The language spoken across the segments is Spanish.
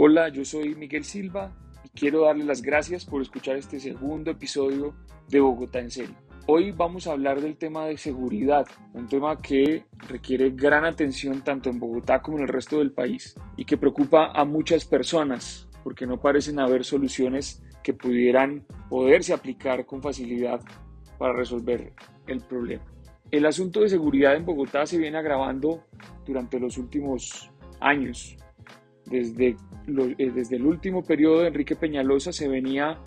Hola, yo soy Miguel Silva y quiero darle las gracias por escuchar este segundo episodio de Bogotá en Serio. Hoy vamos a hablar del tema de seguridad, un tema que requiere gran atención tanto en Bogotá como en el resto del país y que preocupa a muchas personas porque no parecen haber soluciones que pudieran poderse aplicar con facilidad para resolver el problema. El asunto de seguridad en Bogotá se viene agravando durante los últimos años. Desde el último periodo de Enrique Peñalosa se venía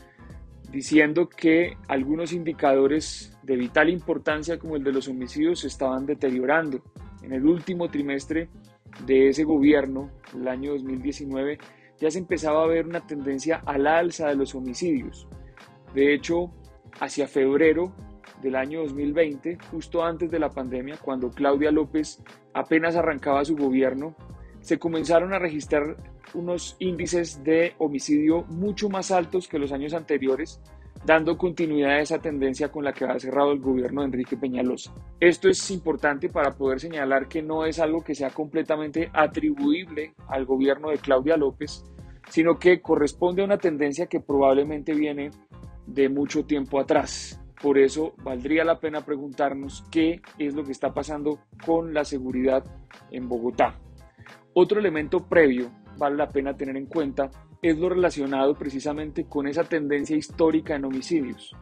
diciendo que algunos indicadores de vital importancia como el de los homicidios se estaban deteriorando. En el último trimestre de ese gobierno, el año 2019, ya se empezaba a ver una tendencia a la alza de los homicidios. De hecho, hacia febrero del año 2020, justo antes de la pandemia, cuando Claudia López apenas arrancaba su gobierno, se comenzaron a registrar unos índices de homicidio mucho más altos que los años anteriores, dando continuidad a esa tendencia con la que ha cerrado el gobierno de Enrique Peñalosa. Esto es importante para poder señalar que no es algo que sea completamente atribuible al gobierno de Claudia López, sino que corresponde a una tendencia que probablemente viene de mucho tiempo atrás. Por eso valdría la pena preguntarnos qué es lo que está pasando con la seguridad en Bogotá. Otro elemento previo, vale la pena tener en cuenta, es lo relacionado precisamente con esa tendencia histórica en homicidios.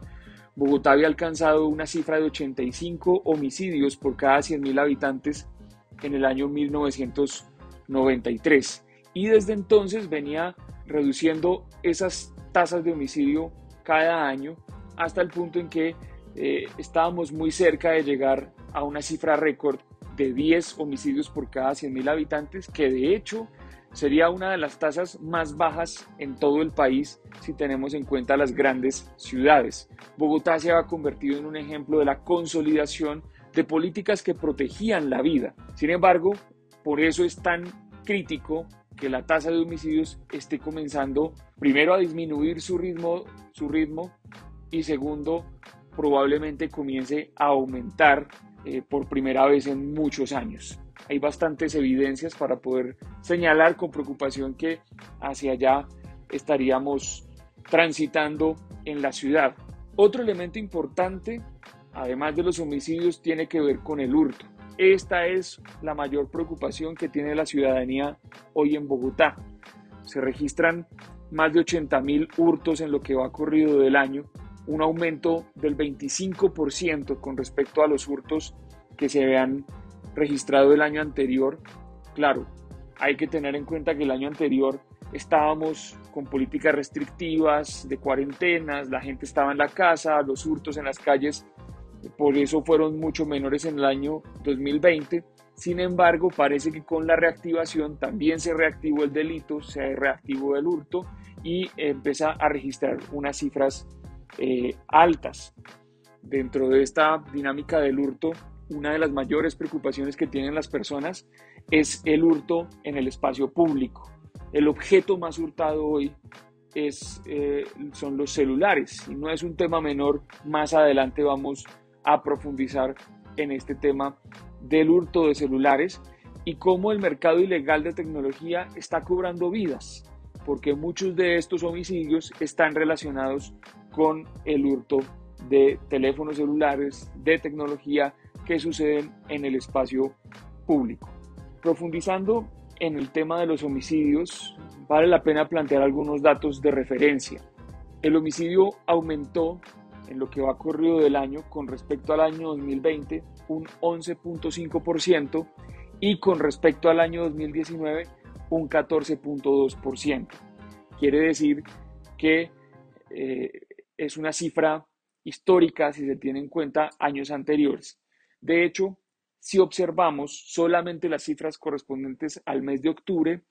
Bogotá había alcanzado una cifra de 85 homicidios por cada 100.000 habitantes en el año 1993 y desde entonces venía reduciendo esas tasas de homicidio cada año hasta el punto en que estábamos muy cerca de llegar a una cifra récord de 10 homicidios por cada 100.000 habitantes, que de hecho sería una de las tasas más bajas en todo el país si tenemos en cuenta las grandes ciudades. Bogotá se ha convertido en un ejemplo de la consolidación de políticas que protegían la vida. Sin embargo, por eso es tan crítico que la tasa de homicidios esté comenzando primero a disminuir su ritmo y segundo, probablemente comience a aumentar por primera vez en muchos años. Hay bastantes evidencias para poder señalar con preocupación que hacia allá estaríamos transitando en la ciudad. Otro elemento importante, además de los homicidios, tiene que ver con el hurto. Esta es la mayor preocupación que tiene la ciudadanía hoy en Bogotá. Se registran más de 80.000 hurtos en lo que va corrido del año, un aumento del 25% con respecto a los hurtos que se habían registrado el año anterior. Claro, hay que tener en cuenta que el año anterior estábamos con políticas restrictivas, de cuarentenas, la gente estaba en la casa, los hurtos en las calles, por eso fueron mucho menores en el año 2020. Sin embargo, parece que con la reactivación también se reactivó el delito, se reactivó el hurto y empieza a registrar unas cifras altas. Dentro de esta dinámica del hurto, una de las mayores preocupaciones que tienen las personas es el hurto en el espacio público. El objeto más hurtado hoy son los celulares y no es un tema menor. Más adelante vamos a profundizar en este tema del hurto de celulares y cómo el mercado ilegal de tecnología está cobrando vidas, porque muchos de estos homicidios están relacionados con el hurto de teléfonos celulares, de tecnología que suceden en el espacio público. Profundizando en el tema de los homicidios, vale la pena plantear algunos datos de referencia. El homicidio aumentó en lo que va corrido del año con respecto al año 2020 un 11.5% y con respecto al año 2019 un 14.2%. Quiere decir que es una cifra histórica si se tiene en cuenta años anteriores. De hecho, si observamos solamente las cifras correspondientes al mes de octubre,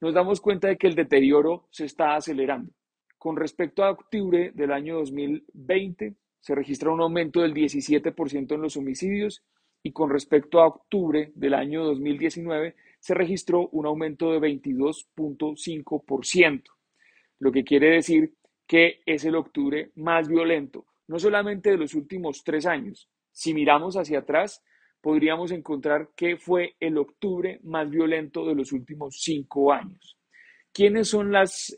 nos damos cuenta de que el deterioro se está acelerando. Con respecto a octubre del año 2020, se registra un aumento del 17% en los homicidios y con respecto a octubre del año 2019 se registró un aumento de 22.5%, lo que quiere decir que es el octubre más violento, no solamente de los últimos 3 años. Si miramos hacia atrás, podríamos encontrar que fue el octubre más violento de los últimos 5 años. ¿Quiénes son las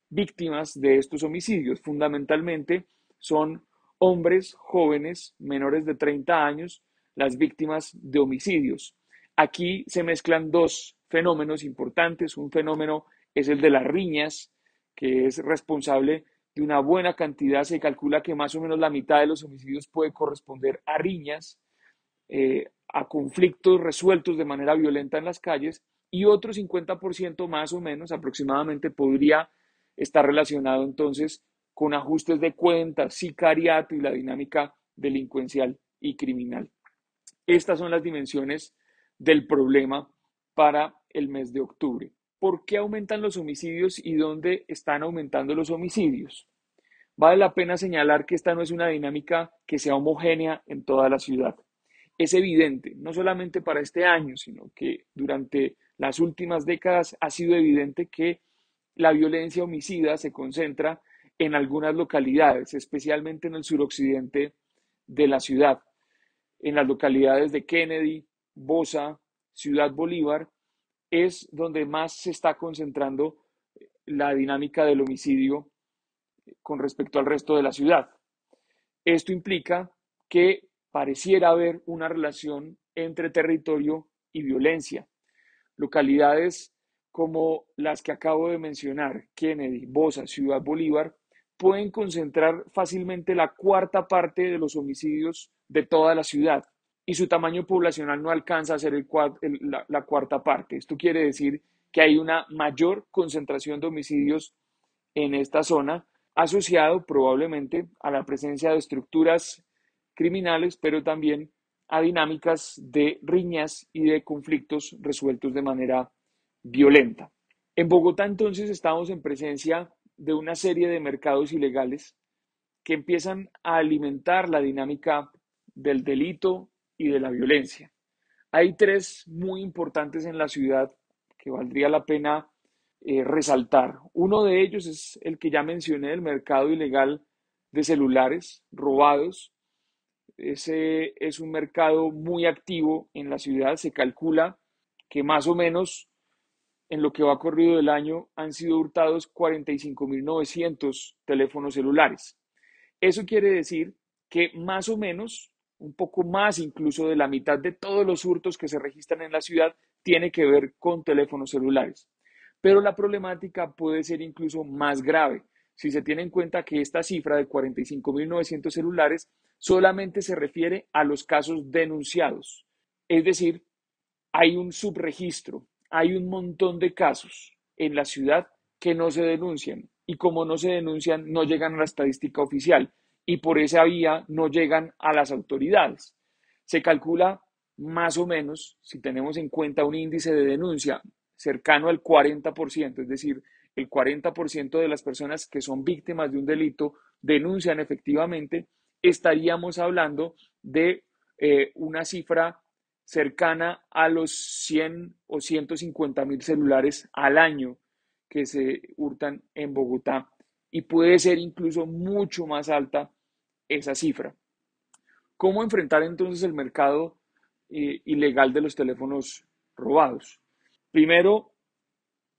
víctimas de estos homicidios? Fundamentalmente son hombres jóvenes menores de 30 años, las víctimas de homicidios. Aquí se mezclan dos fenómenos importantes. Un fenómeno es el de las riñas, que es responsable de una buena cantidad. Se calcula que más o menos la mitad de los homicidios puede corresponder a riñas, a conflictos resueltos de manera violenta en las calles, y otro 50% más o menos aproximadamente podría estar relacionado entonces con ajustes de cuentas, sicariato y la dinámica delincuencial y criminal. Estas son las dimensiones del problema para el mes de octubre. ¿Por qué aumentan los homicidios y dónde están aumentando los homicidios? Vale la pena señalar que esta no es una dinámica que sea homogénea en toda la ciudad. Es evidente, no solamente para este año, sino que durante las últimas décadas ha sido evidente que la violencia homicida se concentra en algunas localidades, especialmente en el suroccidente de la ciudad, en las localidades de Kennedy, Bosa, Ciudad Bolívar, es donde más se está concentrando la dinámica del homicidio con respecto al resto de la ciudad. Esto implica que pareciera haber una relación entre territorio y violencia. Localidades como las que acabo de mencionar, Kennedy, Bosa, Ciudad Bolívar, pueden concentrar fácilmente la cuarta parte de los homicidios de toda la ciudad, y su tamaño poblacional no alcanza a ser la cuarta parte. Esto quiere decir que hay una mayor concentración de homicidios en esta zona, asociado probablemente a la presencia de estructuras criminales, pero también a dinámicas de riñas y de conflictos resueltos de manera violenta. En Bogotá entonces estamos en presencia de una serie de mercados ilegales que empiezan a alimentar la dinámica del delito y de la violencia. Hay tres muy importantes en la ciudad que valdría la pena resaltar. Uno de ellos es el que ya mencioné, el mercado ilegal de celulares robados. Ese es un mercado muy activo en la ciudad. Se calcula que más o menos en lo que va corrido del año han sido hurtados 45.900 teléfonos celulares. Eso quiere decir que más o menos, un poco más incluso de la mitad de todos los hurtos que se registran en la ciudad tiene que ver con teléfonos celulares. Pero la problemática puede ser incluso más grave si se tiene en cuenta que esta cifra de 45.900 celulares solamente se refiere a los casos denunciados. Es decir, hay un subregistro, hay un montón de casos en la ciudad que no se denuncian, y como no se denuncian no llegan a la estadística oficial y por esa vía no llegan a las autoridades. Se calcula más o menos, si tenemos en cuenta un índice de denuncia cercano al 40%, es decir, el 40% de las personas que son víctimas de un delito denuncian efectivamente, estaríamos hablando de una cifra cercana a los 100 o 150.000 celulares al año que se hurtan en Bogotá, y puede ser incluso mucho más alta esa cifra. ¿Cómo enfrentar entonces el mercado ilegal de los teléfonos robados? Primero,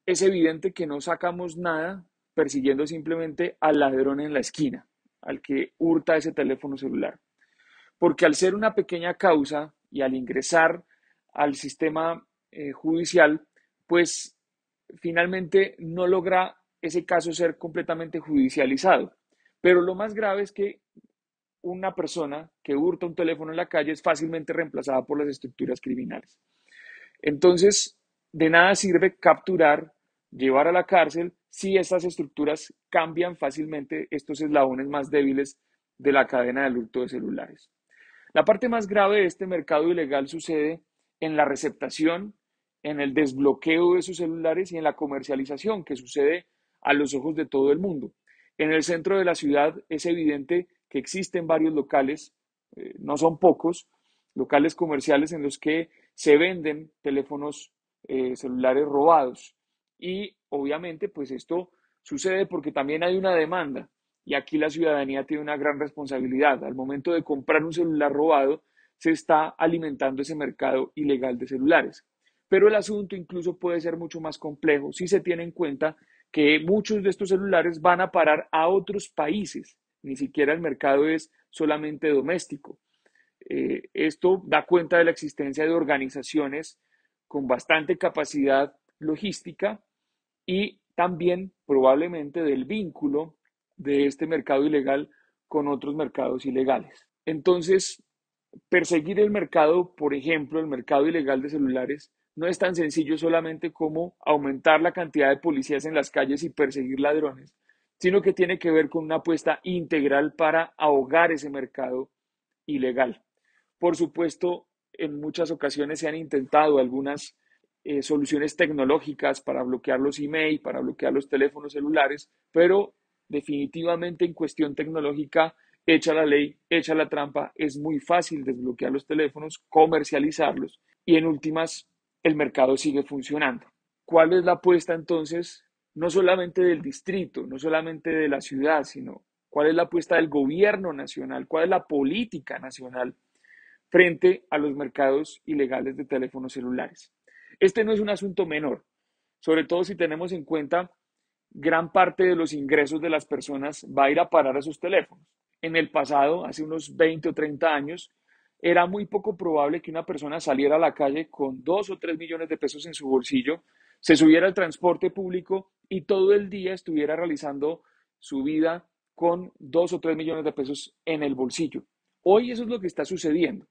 es evidente que no sacamos nada persiguiendo simplemente al ladrón en la esquina, al que hurta ese teléfono celular, porque al ser una pequeña causa y al ingresar al sistema judicial, pues finalmente no logra ese caso ser completamente judicializado. Pero lo más grave es que una persona que hurta un teléfono en la calle es fácilmente reemplazada por las estructuras criminales. Entonces, de nada sirve capturar, llevar a la cárcel, si estas estructuras cambian fácilmente estos eslabones más débiles de la cadena del hurto de celulares. La parte más grave de este mercado ilegal sucede en la receptación, en el desbloqueo de esos celulares y en la comercialización, que sucede a los ojos de todo el mundo. En el centro de la ciudad es evidente que existen varios locales, no son pocos, locales comerciales en los que se venden teléfonos celulares robados. Y obviamente pues esto sucede porque también hay una demanda. Y aquí la ciudadanía tiene una gran responsabilidad. Al momento de comprar un celular robado, se está alimentando ese mercado ilegal de celulares. Pero el asunto incluso puede ser mucho más complejo si se tiene en cuenta que muchos de estos celulares van a parar a otros países, ni siquiera el mercado es solamente doméstico. Esto da cuenta de la existencia de organizaciones con bastante capacidad logística y también probablemente del vínculo de este mercado ilegal con otros mercados ilegales. Entonces, perseguir el mercado, por ejemplo, el mercado ilegal de celulares, no es tan sencillo solamente como aumentar la cantidad de policías en las calles y perseguir ladrones, sino que tiene que ver con una apuesta integral para ahogar ese mercado ilegal. Por supuesto, en muchas ocasiones se han intentado algunas soluciones tecnológicas para bloquear los email, para bloquear los teléfonos celulares, pero definitivamente en cuestión tecnológica, hecha la ley, hecha la trampa, es muy fácil desbloquear los teléfonos, comercializarlos y en últimas el mercado sigue funcionando. ¿Cuál es la apuesta entonces? No solamente del distrito, no solamente de la ciudad, sino cuál es la apuesta del gobierno nacional, cuál es la política nacional frente a los mercados ilegales de teléfonos celulares. Este no es un asunto menor, sobre todo si tenemos en cuenta gran parte de los ingresos de las personas va a ir a parar a sus teléfonos. En el pasado, hace unos 20 o 30 años, era muy poco probable que una persona saliera a la calle con 2 o 3 millones de pesos en su bolsillo, se subiera al transporte público y todo el día estuviera realizando su vida con 2 o 3 millones de pesos en el bolsillo. Hoy eso es lo que está sucediendo.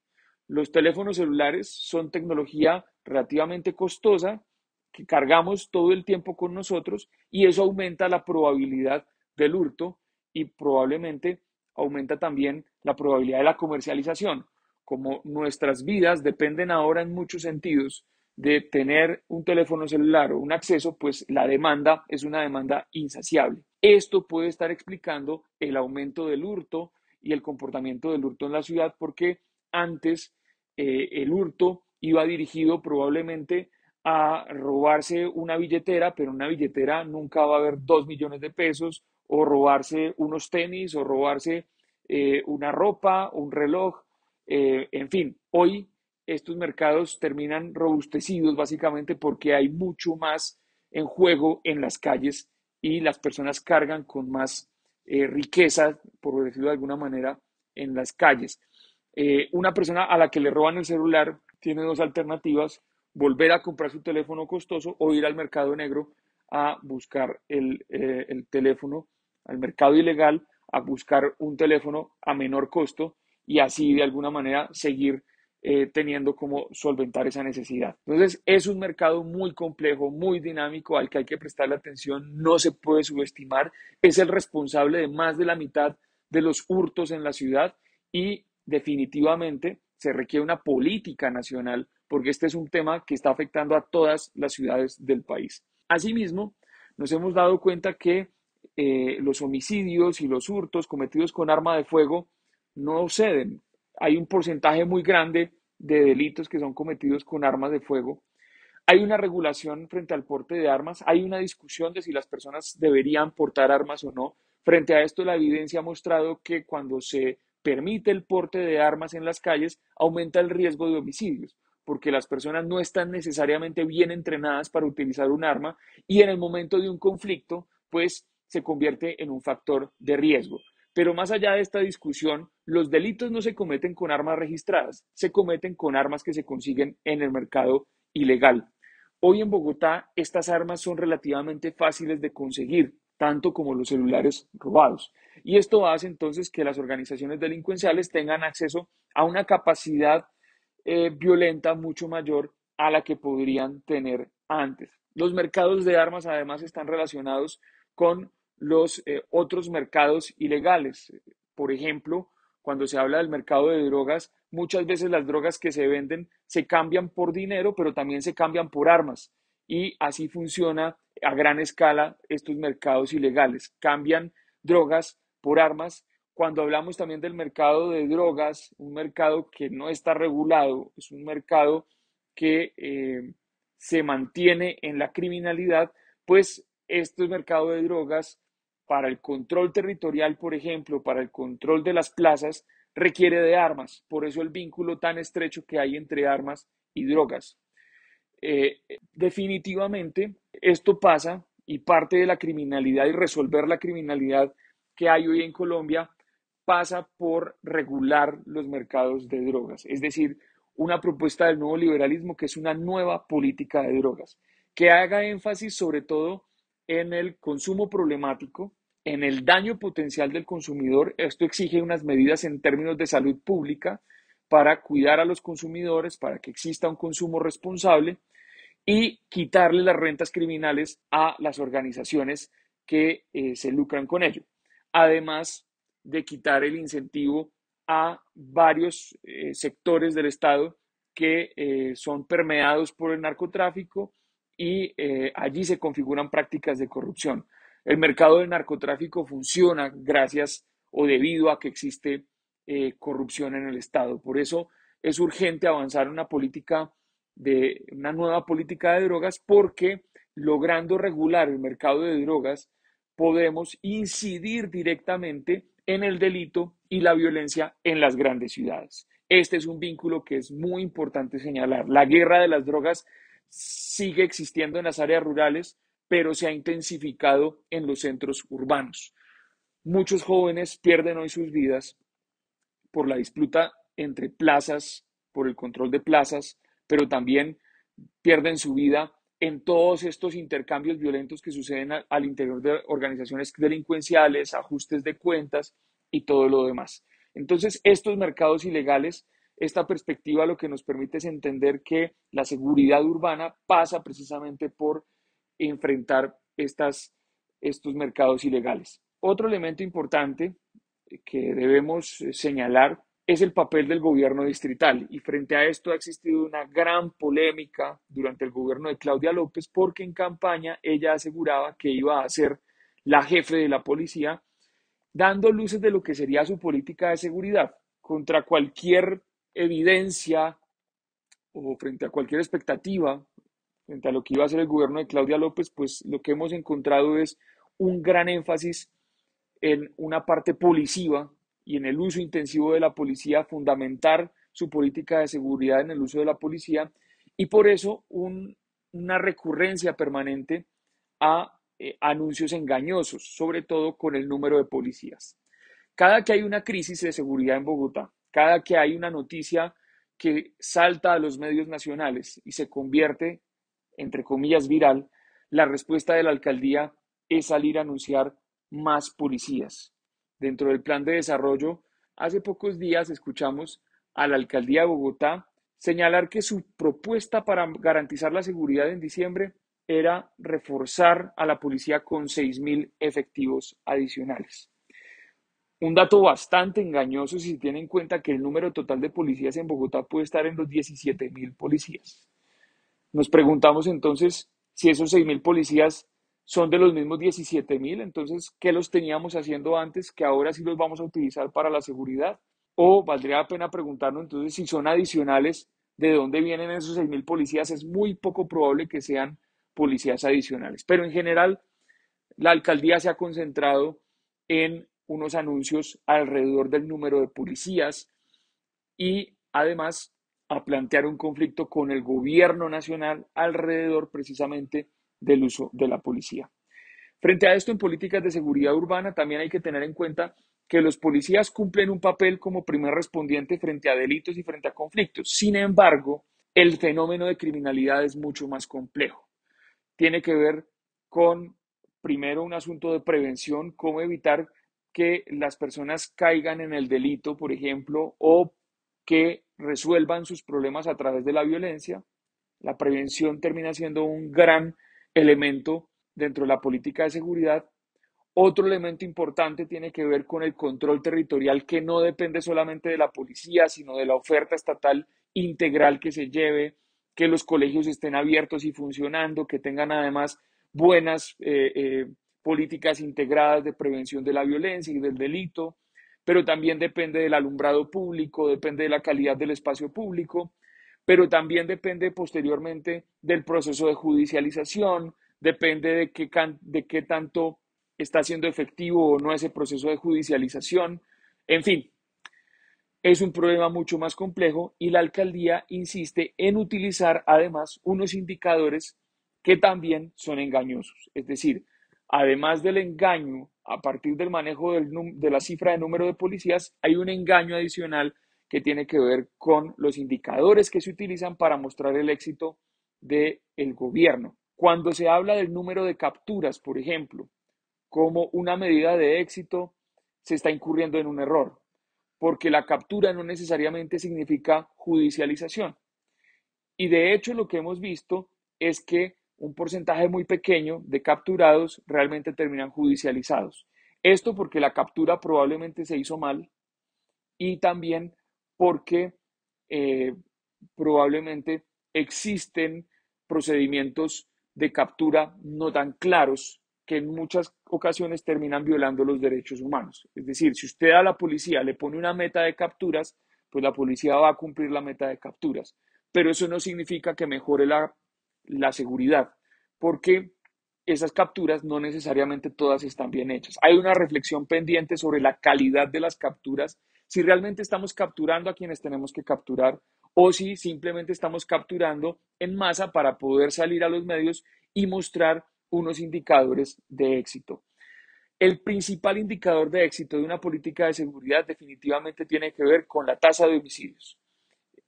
Los teléfonos celulares son tecnología relativamente costosa que cargamos todo el tiempo con nosotros y eso aumenta la probabilidad del hurto y probablemente aumenta también la probabilidad de la comercialización. Como nuestras vidas dependen ahora en muchos sentidos de tener un teléfono celular o un acceso, pues la demanda es una demanda insaciable. Esto puede estar explicando el aumento del hurto y el comportamiento del hurto en la ciudad porque antes el hurto iba dirigido probablemente a robarse una billetera, pero en una billetera nunca va a haber 2 millones de pesos, o robarse unos tenis, o robarse una ropa, un reloj, en fin, hoy estos mercados terminan robustecidos básicamente porque hay mucho más en juego en las calles y las personas cargan con más riqueza, por decirlo de alguna manera, en las calles. Una persona a la que le roban el celular tiene dos alternativas: volver a comprar su teléfono costoso o ir al mercado negro a buscar el teléfono, al mercado ilegal, a buscar un teléfono a menor costo y así de alguna manera seguir teniendo como solventar esa necesidad. Entonces es un mercado muy complejo, muy dinámico, al que hay que prestarle atención, no se puede subestimar, es el responsable de más de la mitad de los hurtos en la ciudad y definitivamente se requiere una política nacional porque este es un tema que está afectando a todas las ciudades del país. Asimismo, nos hemos dado cuenta que los homicidios y los hurtos cometidos con arma de fuego no ceden. Hay un porcentaje muy grande de delitos que son cometidos con armas de fuego. Hay una regulación frente al porte de armas, hay una discusión de si las personas deberían portar armas o no. Frente a esto, la evidencia ha mostrado que cuando se permite el porte de armas en las calles, aumenta el riesgo de homicidios, porque las personas no están necesariamente bien entrenadas para utilizar un arma y en el momento de un conflicto, pues se convierte en un factor de riesgo. Pero más allá de esta discusión, los delitos no se cometen con armas registradas, se cometen con armas que se consiguen en el mercado ilegal. Hoy en Bogotá estas armas son relativamente fáciles de conseguir, tanto como los celulares robados. Y esto hace entonces que las organizaciones delincuenciales tengan acceso a una capacidad violenta mucho mayor a la que podrían tener antes. Los mercados de armas además están relacionados con los otros mercados ilegales. Por ejemplo, cuando se habla del mercado de drogas, muchas veces las drogas que se venden se cambian por dinero, pero también se cambian por armas. Y así funciona a gran escala estos mercados ilegales. Cambian drogas por armas. Cuando hablamos también del mercado de drogas, un mercado que no está regulado, es un mercado que se mantiene en la criminalidad, pues este mercado de drogas para el control territorial, por ejemplo, para el control de las plazas, requiere de armas. Por eso el vínculo tan estrecho que hay entre armas y drogas. Definitivamente esto pasa y parte de la criminalidad y resolver la criminalidad que hay hoy en Colombia pasa por regular los mercados de drogas, es decir, una propuesta del nuevo liberalismo que es una nueva política de drogas, que haga énfasis sobre todo en el consumo problemático, en el daño potencial del consumidor. Esto exige unas medidas en términos de salud pública para cuidar a los consumidores, para que exista un consumo responsable y quitarle las rentas criminales a las organizaciones que se lucran con ello. Además de quitar el incentivo a varios sectores del Estado que son permeados por el narcotráfico y allí se configuran prácticas de corrupción. El mercado del narcotráfico funciona gracias o debido a que existe corrupción en el Estado. Por eso es urgente avanzar en una nueva política de drogas, porque logrando regular el mercado de drogas podemos incidir directamente en el delito y la violencia en las grandes ciudades. Este es un vínculo que es muy importante señalar. La guerra de las drogas sigue existiendo en las áreas rurales, pero se ha intensificado en los centros urbanos. Muchos jóvenes pierden hoy sus vidas por la disputa entre plazas, por el control de plazas, pero también pierden su vida en todos estos intercambios violentos que suceden al interior de organizaciones delincuenciales, ajustes de cuentas y todo lo demás. Entonces, estos mercados ilegales, esta perspectiva lo que nos permite es entender que la seguridad urbana pasa precisamente por enfrentar estos mercados ilegales. Otro elemento importante que debemos señalar es el papel del gobierno distrital. Y frente a esto ha existido una gran polémica durante el gobierno de Claudia López, porque en campaña ella aseguraba que iba a ser la jefe de la policía, dando luces de lo que sería su política de seguridad. Contra cualquier evidencia o frente a cualquier expectativa, frente a lo que iba a hacer el gobierno de Claudia López, pues lo que hemos encontrado es un gran énfasis en una parte policiva y en el uso intensivo de la policía, fundamentar su política de seguridad en el uso de la policía, y por eso una recurrencia permanente a anuncios engañosos, sobre todo con el número de policías. Cada que hay una crisis de seguridad en Bogotá, cada que hay una noticia que salta a los medios nacionales y se convierte, entre comillas, viral, la respuesta de la alcaldía es salir a anunciar más policías. Dentro del plan de desarrollo, hace pocos días escuchamos a la alcaldía de Bogotá señalar que su propuesta para garantizar la seguridad en diciembre era reforzar a la policía con 6.000 efectivos adicionales. Un dato bastante engañoso si se tiene en cuenta que el número total de policías en Bogotá puede estar en los 17.000 policías. Nos preguntamos entonces si esos 6.000 policías son de los mismos 17.000, entonces, ¿qué los teníamos haciendo antes que ahora sí los vamos a utilizar para la seguridad? O valdría la pena preguntarnos entonces si son adicionales, ¿de dónde vienen esos 6.000 policías? Es muy poco probable que sean policías adicionales, pero en general la alcaldía se ha concentrado en unos anuncios alrededor del número de policías y además a plantear un conflicto con el gobierno nacional alrededor precisamente del uso de la policía. Frente a esto, en políticas de seguridad urbana también hay que tener en cuenta que los policías cumplen un papel como primer respondiente frente a delitos y frente a conflictos. Sin embargo, el fenómeno de criminalidad es mucho más complejo. Tiene que ver con, primero, un asunto de prevención, cómo evitar que las personas caigan en el delito, por ejemplo, o que resuelvan sus problemas a través de la violencia. La prevención termina siendo un gran elemento dentro de la política de seguridad. Otro elemento importante tiene que ver con el control territorial, que no depende solamente de la policía, sino de la oferta estatal integral que se lleve, que los colegios estén abiertos y funcionando, que tengan además buenas políticas integradas de prevención de la violencia y del delito, pero también depende del alumbrado público, depende de la calidad del espacio público, pero también depende posteriormente del proceso de judicialización, depende de qué tanto está siendo efectivo o no ese proceso de judicialización. En fin, Es un problema mucho más complejo y la alcaldía insiste en utilizar además unos indicadores que también son engañosos. Es decir, además del engaño a partir del manejo de la cifra de número de policías, hay un engaño adicional que tiene que ver con los indicadores que se utilizan para mostrar el éxito del gobierno. Cuando se habla del número de capturas, por ejemplo, como una medida de éxito, se está incurriendo en un error porque la captura no necesariamente significa judicialización. Y de hecho lo que hemos visto es que un porcentaje muy pequeño de capturados realmente terminan judicializados. Esto porque la captura probablemente se hizo mal y también porque eh, probablemente existen procedimientos de captura no tan claros que en muchas ocasiones terminan violando los derechos humanos. Es decir, si usted a la policía le pone una meta de capturas, pues la policía va a cumplir la meta de capturas. Pero eso no significa que mejore la seguridad, porque esas capturas no necesariamente todas están bien hechas. Hay una reflexión pendiente sobre la calidad de las capturas, si realmente estamos capturando a quienes tenemos que capturar o si simplemente estamos capturando en masa para poder salir a los medios y mostrar unos indicadores de éxito. El principal indicador de éxito de una política de seguridad definitivamente tiene que ver con la tasa de homicidios.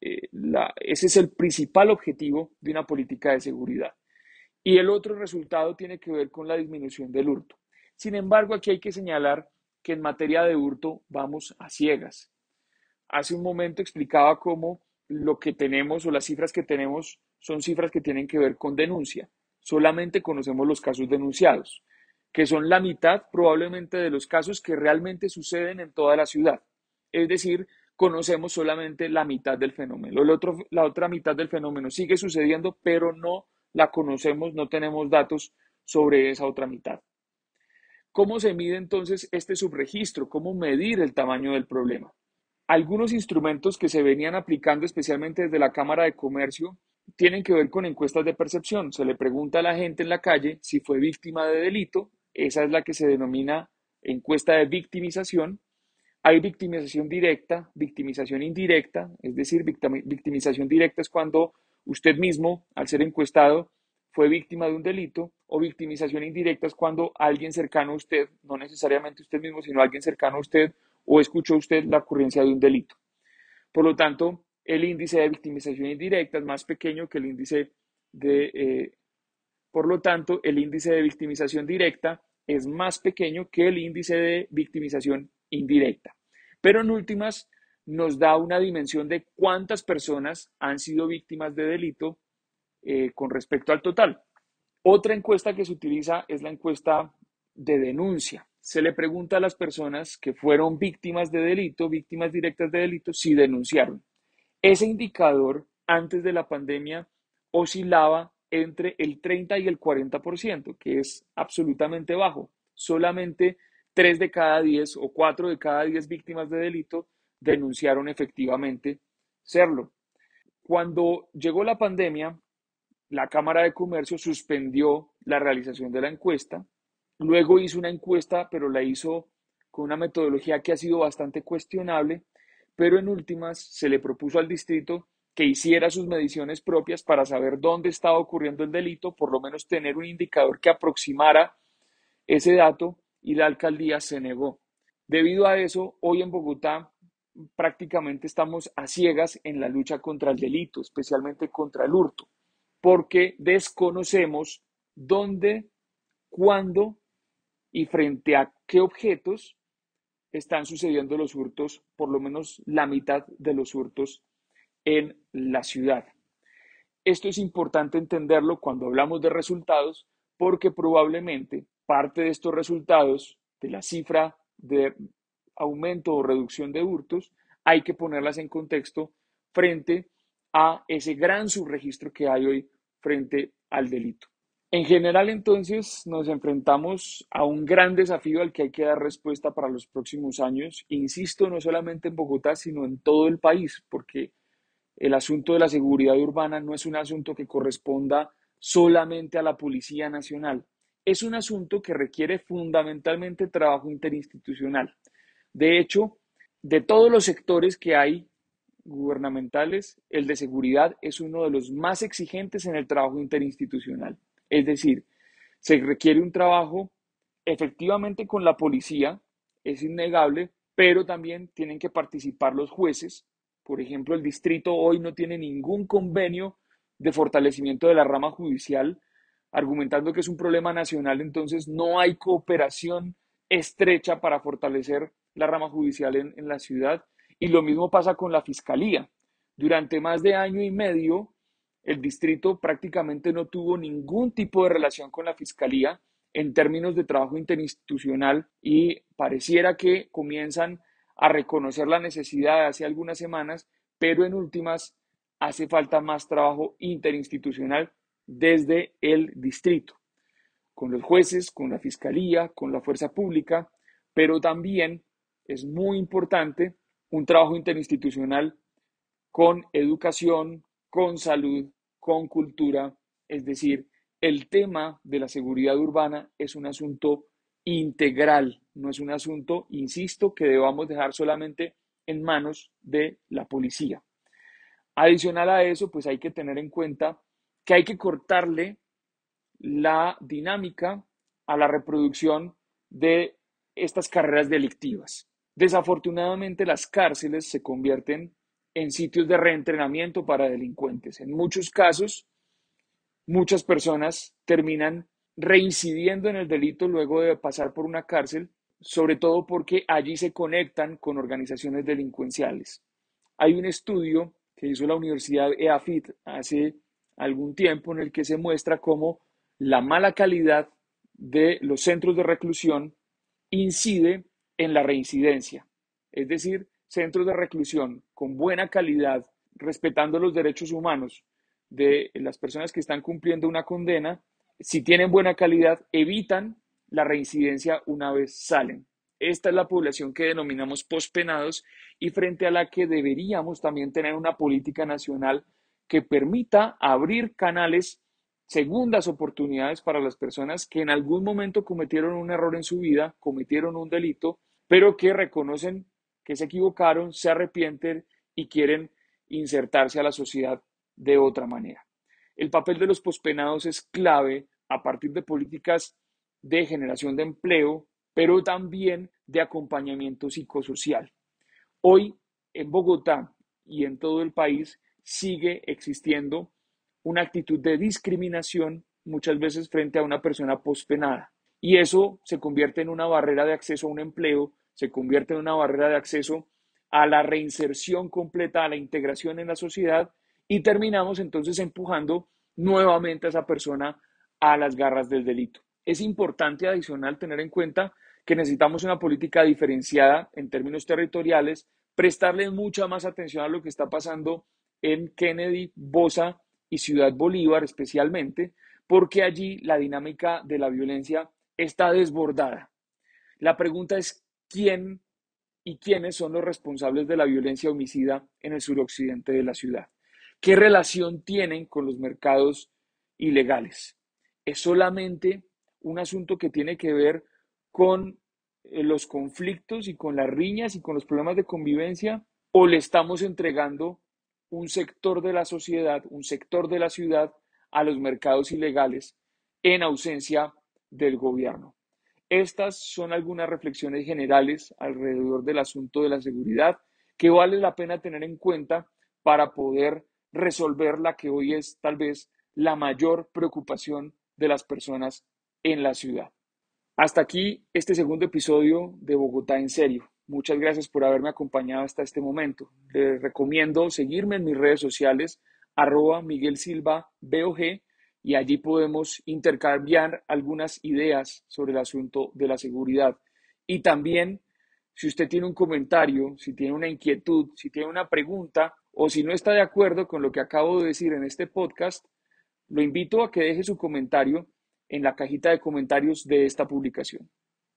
Ese es el principal objetivo de una política de seguridad. Y el otro resultado tiene que ver con la disminución del hurto. Sin embargo, aquí hay que señalar que en materia de hurto vamos a ciegas. Hace un momento explicaba cómo lo que tenemos o las cifras que tenemos son cifras que tienen que ver con denuncia. Solamente conocemos los casos denunciados, que son la mitad probablemente de los casos que realmente suceden en toda la ciudad. Es decir, conocemos solamente la mitad del fenómeno. La otra mitad del fenómeno sigue sucediendo, pero no la conocemos, no tenemos datos sobre esa otra mitad. ¿Cómo se mide entonces este subregistro? ¿Cómo medir el tamaño del problema? Algunos instrumentos que se venían aplicando especialmente desde la Cámara de Comercio tienen que ver con encuestas de percepción. Se le pregunta a la gente en la calle si fue víctima de delito. Esa es la que se denomina encuesta de victimización. Hay victimización directa, victimización indirecta, es decir, victimización directa es cuando usted mismo, al ser encuestado, fue víctima de un delito, o victimización indirecta es cuando alguien cercano a usted, no necesariamente usted mismo, sino alguien cercano a usted, o escuchó usted la ocurrencia de un delito. Por lo tanto, el índice de victimización indirecta es más pequeño que el índice de, por lo tanto, el índice de victimización directa es más pequeño que el índice de victimización indirecta. Pero en últimas, nos da una dimensión de cuántas personas han sido víctimas de delito con respecto al total. Otra encuesta que se utiliza es la encuesta de denuncia. Se le pregunta a las personas que fueron víctimas de delito, víctimas directas de delito, si denunciaron. Ese indicador antes de la pandemia oscilaba entre el 30 y el 40%, que es absolutamente bajo. Solamente 3 de cada 10 o 4 de cada 10 víctimas de delito denunciaron efectivamente serlo. Cuando llegó la pandemia, la Cámara de Comercio suspendió la realización de la encuesta. Luego hizo una encuesta, pero la hizo con una metodología que ha sido bastante cuestionable, pero en últimas se le propuso al distrito que hiciera sus mediciones propias para saber dónde estaba ocurriendo el delito, por lo menos tener un indicador que aproximara ese dato, y la alcaldía se negó. Debido a eso, hoy en Bogotá prácticamente estamos a ciegas en la lucha contra el delito, especialmente contra el hurto, porque desconocemos dónde, cuándo y frente a qué objetos están sucediendo los hurtos, por lo menos la mitad de los hurtos en la ciudad. Esto es importante entenderlo cuando hablamos de resultados, porque probablemente parte de estos resultados, de la cifra de aumento o reducción de hurtos, hay que ponerlas en contexto frente a ese gran subregistro que hay hoy frente al delito. En general, entonces, nos enfrentamos a un gran desafío al que hay que dar respuesta para los próximos años. Insisto, no solamente en Bogotá, sino en todo el país, porque el asunto de la seguridad urbana no es un asunto que corresponda solamente a la Policía Nacional. Es un asunto que requiere fundamentalmente trabajo interinstitucional. De hecho, De todos los sectores que hay gubernamentales, el de seguridad es uno de los más exigentes en el trabajo interinstitucional. Es decir, se requiere un trabajo efectivamente con la policía, es innegable, pero también tienen que participar los jueces. Por ejemplo, el distrito hoy no tiene ningún convenio de fortalecimiento de la rama judicial, argumentando que es un problema nacional, entonces no hay cooperación estrecha para fortalecer la rama judicial en la ciudad. Y lo mismo pasa con la fiscalía. Durante más de año y medio, el distrito prácticamente no tuvo ningún tipo de relación con la fiscalía en términos de trabajo interinstitucional y pareciera que comienzan a reconocer la necesidad hace algunas semanas, pero en últimas hace falta más trabajo interinstitucional desde el distrito, con los jueces, con la fiscalía, con la fuerza pública, pero también es muy importante un trabajo interinstitucional con educación, con salud, con cultura, es decir, el tema de la seguridad urbana es un asunto integral, no es un asunto, insisto, que debamos dejar solamente en manos de la policía. Adicional a eso, pues hay que tener en cuenta que hay que cortarle la dinámica a la reproducción de estas carreras delictivas. Desafortunadamente, las cárceles se convierten en sitios de reentrenamiento para delincuentes. En muchos casos, muchas personas terminan reincidiendo en el delito luego de pasar por una cárcel, sobre todo porque allí se conectan con organizaciones delincuenciales. Hay un estudio que hizo la Universidad EAFIT hace algún tiempo en el que se muestra cómo la mala calidad de los centros de reclusión incide en la reincidencia. Es decir, centros de reclusión con buena calidad, respetando los derechos humanos de las personas que están cumpliendo una condena, si tienen buena calidad, evitan la reincidencia una vez salen. Esta es la población que denominamos pospenados y frente a la que deberíamos también tener una política nacional que permita abrir canales, segundas oportunidades para las personas que en algún momento cometieron un error en su vida, cometieron un delito, pero que reconocen que se equivocaron, se arrepienten y quieren insertarse a la sociedad de otra manera. El papel de los pospenados es clave a partir de políticas de generación de empleo, pero también de acompañamiento psicosocial. Hoy en Bogotá y en todo el país sigue existiendo una actitud de discriminación muchas veces frente a una persona pospenada. Y eso se convierte en una barrera de acceso a un empleo, se convierte en una barrera de acceso a la reinserción completa, a la integración en la sociedad y terminamos entonces empujando nuevamente a esa persona a las garras del delito. Es importante adicional tener en cuenta que necesitamos una política diferenciada en términos territoriales, prestarle mucha más atención a lo que está pasando en Kennedy, Bosa y Ciudad Bolívar especialmente, porque allí la dinámica de la violencia está desbordada. La pregunta es quién y quiénes son los responsables de la violencia homicida en el suroccidente de la ciudad. ¿Qué relación tienen con los mercados ilegales? ¿Es solamente un asunto que tiene que ver con los conflictos y con las riñas y con los problemas de convivencia? ¿O le estamos entregando un sector de la sociedad, un sector de la ciudad a los mercados ilegales en ausencia del gobierno? Estas son algunas reflexiones generales alrededor del asunto de la seguridad que vale la pena tener en cuenta para poder resolver la que hoy es tal vez la mayor preocupación de las personas en la ciudad. Hasta aquí este segundo episodio de Bogotá en serio. Muchas gracias por haberme acompañado hasta este momento. Les recomiendo seguirme en mis redes sociales, @MiguelSilvaBOG, y allí podemos intercambiar algunas ideas sobre el asunto de la seguridad. Y también, si usted tiene un comentario, si tiene una inquietud, si tiene una pregunta o si no está de acuerdo con lo que acabo de decir en este podcast, lo invito a que deje su comentario en la cajita de comentarios de esta publicación.